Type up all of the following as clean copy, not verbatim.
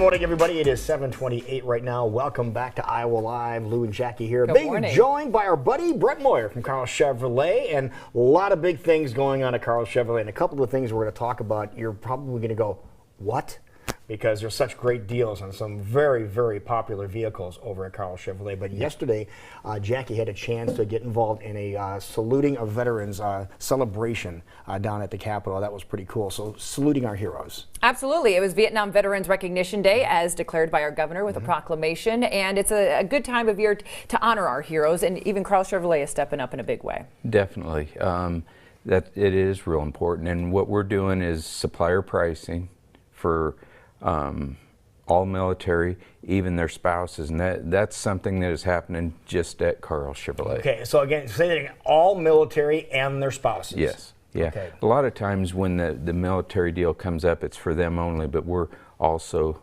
Good morning, everybody. It is 7:28 right now. Welcome back to Iowa Live. Lou and Jackie here. Good morning. Joined by our buddy Brett Moyer from Karl Chevrolet, and a lot of big things going on at Karl Chevrolet. And a couple of things we're going to talk about, you're probably going to go, what? Because there's such great deals on some very, very popular vehicles over at Karl Chevrolet. But yesterday, Jackie had a chance to get involved in a saluting of veterans celebration down at the Capitol. That was pretty cool. So saluting our heroes. Absolutely. It was Vietnam Veterans Recognition Day, as declared by our governor with a proclamation. And it's a good time of year to honor our heroes. And even Karl Chevrolet is stepping up in a big way. Definitely. That it is real important. And what we're doing is supplier pricing for all military, even their spouses, and that's something that is happening just at Karl Chevrolet. Okay, so again, say that again, all military and their spouses. Yes, yeah. Okay. A lot of times when the military deal comes up, it's for them only, but we're also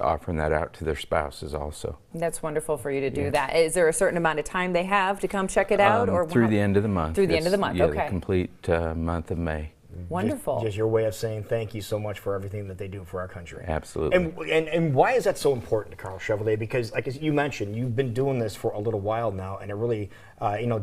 offering that out to their spouses also. That's wonderful for you to do that. Is there a certain amount of time they have to come check it out? Or through the end of the month. Through the end of the month, yeah, okay. The complete month of May. Wonderful. Just your way of saying thank you so much for everything that they do for our country. Absolutely. And why is that so important to Karl Chevrolet? Because, like you mentioned, you've been doing this for a little while now, and it really,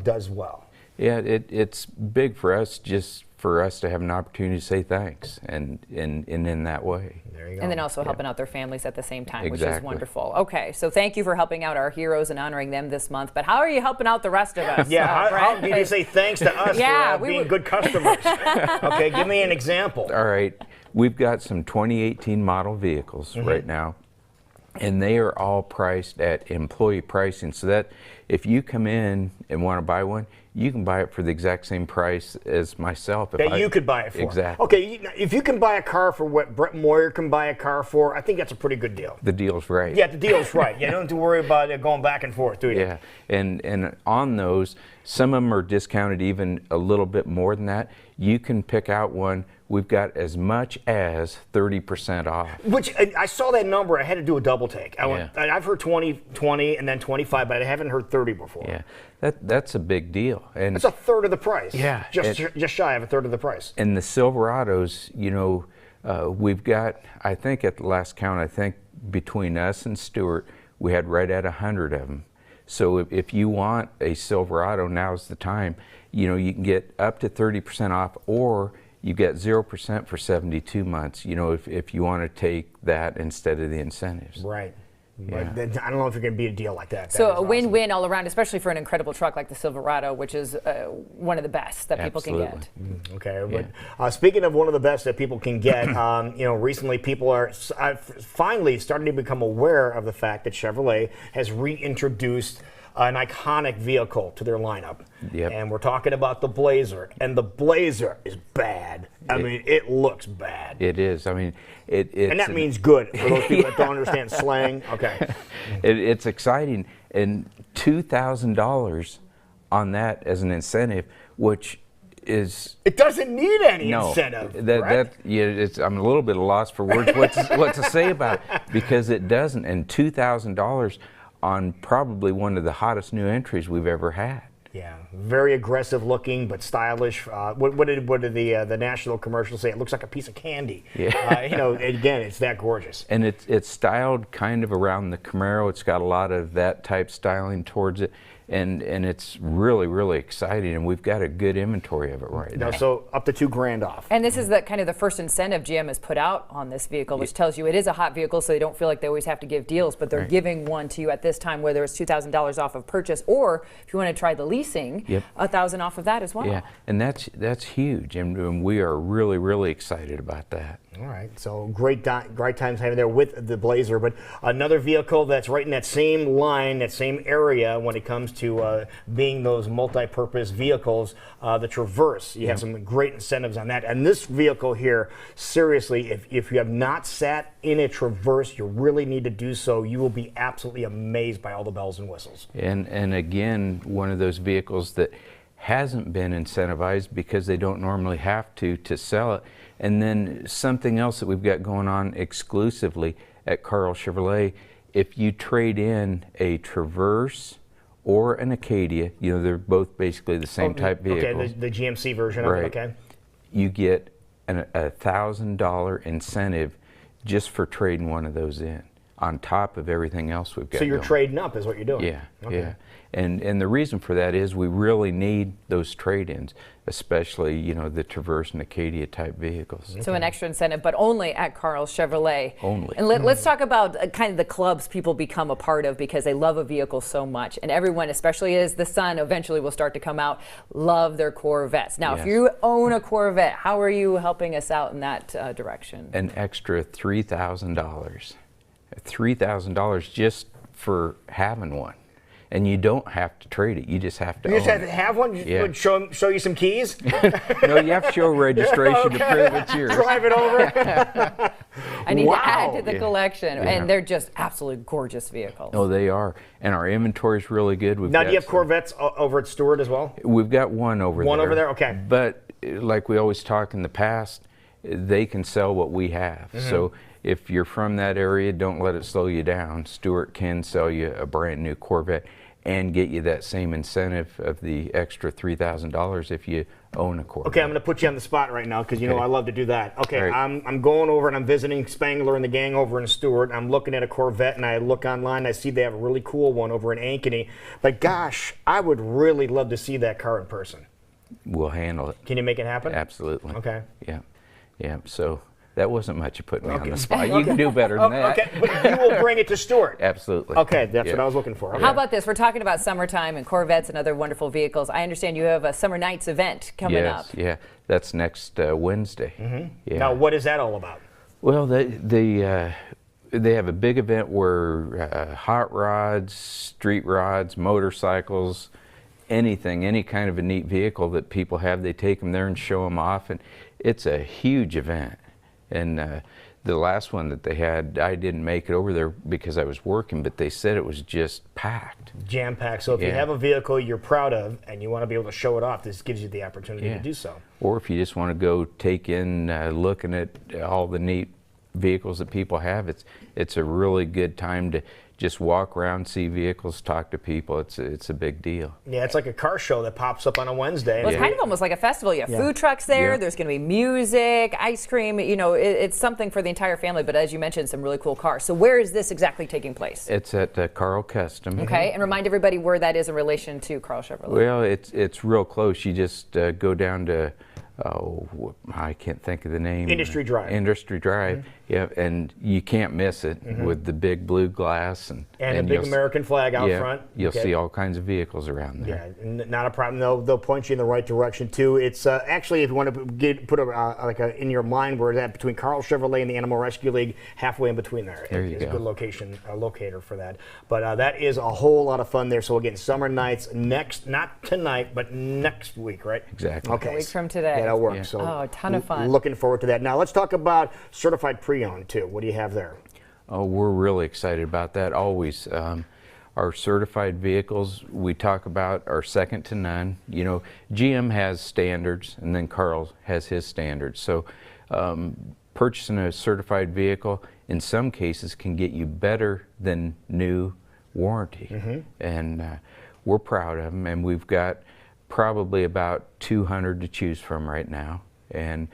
does well. Yeah, it's big for us, just for us to have an opportunity to say thanks, and in that way. There you go. And then also helping out their families at the same time, which is Exactly. wonderful. Okay, so thank you for helping out our heroes and honoring them this month. But how are you helping out the rest of us? Yeah, how Brett? did you say thanks to us for being good customers? Okay, give me an example. All right, we've got some 2018 model vehicles right now, and they are all priced at employee pricing, so that if you come in and want to buy one, you can buy it for the exact same price as myself. You could buy it for. Exactly. Okay, if you can buy a car for what Brett Moyer can buy a car for, I think that's a pretty good deal. The deal's right. Yeah, the deal's right. You don't have to worry about it going back and forth, do you? Yeah, and on those, some of them are discounted even a little bit more than that. You can pick out one. We've got as much as 30% off. Which, I saw that number, I had to do a double take. I've heard 20, and then 25, but I haven't heard 30 before. Yeah, that's a big deal. And that's a third of the price. Yeah. Just shy of a third of the price. And the Silverados, we've got, I think at the last count, I think between us and Stewart, we had right at 100 of them. So if you want a Silverado, now's the time. You can get up to 30% off, or you get 0% for 72 months, if you want to take that instead of the incentives. Right. Yeah. But I don't know if you're going to be a deal like that. So a win-win all around, especially for an incredible truck like the Silverado, which is one of the best that people can get. Okay, but speaking of one of the best that people can get, recently people are finally starting to become aware of the fact that Chevrolet has reintroduced an iconic vehicle to their lineup. Yep. And we're talking about the Blazer, and the Blazer is bad. I mean, it looks bad. It is. I mean, it's... And that means good, for those people that don't understand slang. Okay. It's exciting. And $2,000 on that as an incentive, which is... It doesn't need any incentive. I'm a little bit at a loss for words what to say about it, because it doesn't. And $2,000 on probably one of the hottest new entries we've ever had. Yeah, very aggressive looking, but stylish. What did the national commercial say? It looks like a piece of candy. Yeah. Again, it's that gorgeous. And it's styled kind of around the Camaro. It's got a lot of that type styling towards it. And it's really, really exciting, and we've got a good inventory of it right now. So up to $2,000 off. And this is kind of the first incentive GM has put out on this vehicle, which tells you it is a hot vehicle, so they don't feel like they always have to give deals, but they're giving one to you at this time, whether it's $2,000 off of purchase, or if you want to try the leasing, $1,000 off of that as well. Yeah, and that's huge, and we are really, really excited about that. All right, so great times having there with the Blazer, but another vehicle that's right in that same line, that same area when it comes to being those multi-purpose vehicles, the Traverse. You have some great incentives on that. And this vehicle here, seriously, if you have not sat in a Traverse, you really need to do so. You will be absolutely amazed by all the bells and whistles. And again, one of those vehicles that hasn't been incentivized because they don't normally have to sell it. And then something else that we've got going on exclusively at Karl Chevrolet, if you trade in a Traverse or an Acadia, they're both basically the same type vehicle. Okay, the GMC version of it, okay. You get a $1,000 incentive just for trading one of those in, on top of everything else we've got So you're going. trading up is what you're doing? Yeah, Okay. yeah. And the reason for that is we really need those trade-ins, especially, you know, the Traverse and Acadia type vehicles. So an extra incentive, but only at Karl Chevrolet. Only. And let's talk about kind of the clubs people become a part of because they love a vehicle so much. And everyone, especially as the sun eventually will start to come out, love their Corvettes. Now, Yes. if you own a Corvette, how are you helping us out in that direction? An extra $3,000. $3,000 just for having one. And you don't have to trade it. You just have to You just own have to it. have one? Yeah. Would show you some keys? No, you have to show registration to prove it's yours. Drive it over? I need Wow. to add to the Yeah. collection. Yeah. And they're just absolutely gorgeous vehicles. Oh, they are. And our inventory is really good. Now, do you have Corvettes over at Stewart as well? We've got one over there. One over there? Okay. But like we always talk in the past, they can sell what we have. Mm-hmm. So if you're from that area, don't let it slow you down. Stewart can sell you a brand new Corvette and get you that same incentive of the extra $3,000 if you own a Corvette. Okay, I'm going to put you on the spot right now because you know Okay. I love to do that. Okay, All right. I'm going over and I'm visiting Spangler and the gang over in Stewart. I'm looking at a Corvette and I look online. I see they have a really cool one over in Ankeny. But gosh, I would really love to see that car in person. We'll handle it. Can you make it happen? Absolutely. Okay. Yeah. Yeah. So that wasn't much of putting me on Okay. the spot. You can do better than that. Okay, but you will bring it to Stewart. Absolutely. Okay, that's Yeah. what I was looking for. Okay. How about this? We're talking about summertime and Corvettes and other wonderful vehicles. I understand you have a Summer Nights event coming up. Yes. Yeah. That's next Wednesday. Yeah. Now, what is that all about? Well, they have a big event where hot rods, street rods, motorcycles, anything, any kind of a neat vehicle that people have, they take them there and show them off, and it's a huge event. And the last one that they had, I didn't make it over there because I was working, but they said it was just packed. Jam-packed. So if you Yeah. have a vehicle you're proud of and you want to be able to show it off, this gives you the opportunity Yeah. to do so. Or if you just want to go take in looking at all the neat vehicles that people have, it's a really good time to just walk around, see vehicles, talk to people. It's a big deal. Yeah, it's like a car show that pops up on a Wednesday. Well, it's kind of almost like a festival. You have food trucks there. Yeah. There's going to be music, ice cream. You know, it's something for the entire family. But as you mentioned, some really cool cars. So where is this exactly taking place? It's at Karl Custom. Okay, and remind everybody where that is in relation to Karl Chevrolet. Well, it's real close. You just go down to, I can't think of the name. Industry Drive. Industry Drive, yeah, and you can't miss it with the big blue glass and And a big you'll American flag out yeah, front. You'll Okay. see all kinds of vehicles around there. Yeah, not a problem. They'll point you in the right direction too. It's actually, if you want to put in your mind where it's at between Karl Chevrolet and the Animal Rescue League, halfway in between there. There you It's a go. good locator for that. But that is a whole lot of fun there. So again, Summer Nights not tonight, but next week, right? Exactly. Okay. A week from today. Yeah, that'll work. Yeah. So Oh, a ton of fun. Looking forward to that. Now let's talk about certified pre-owned too. What do you have there? Oh, we're really excited about that always. Our certified vehicles we talk about are second to none. You know, GM has standards and then Karl has his standards. So purchasing a certified vehicle in some cases can get you better than new warranty. And we're proud of them, and we've got probably about 200 to choose from right now. And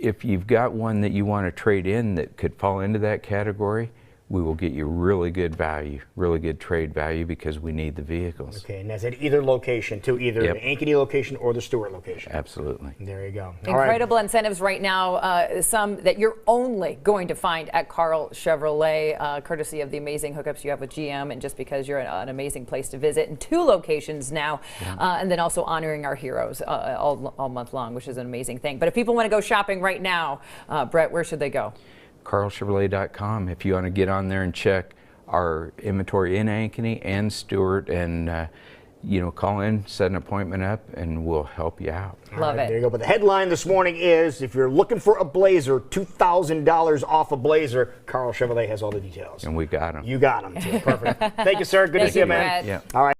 if you've got one that you want to trade in that could fall into that category, we will get you really good value, really good trade value because we need the vehicles. Okay, and that's at either location too, either Yep. the Ankeny location or the Stewart location. Absolutely. There you go. All right. Incredible incentives right now, some that you're only going to find at Karl Chevrolet, courtesy of the amazing hookups you have with GM, and just because you're an amazing place to visit in 2 locations now, and then also honoring our heroes all month long, which is an amazing thing. But if people want to go shopping right now, Brett, where should they go? KarlChevrolet.com. If you want to get on there and check our inventory in Ankeny and Stewart, and you know, call in, set an appointment up, and we'll help you out. All Love right, it. There you go. But the headline this morning is, if you're looking for a Blazer, $2,000 off a Blazer, Karl Chevrolet has all the details. And we got them. You got them. Perfect. Thank you, sir. Good to Thank see you, you, man. Brett. Yeah. All right.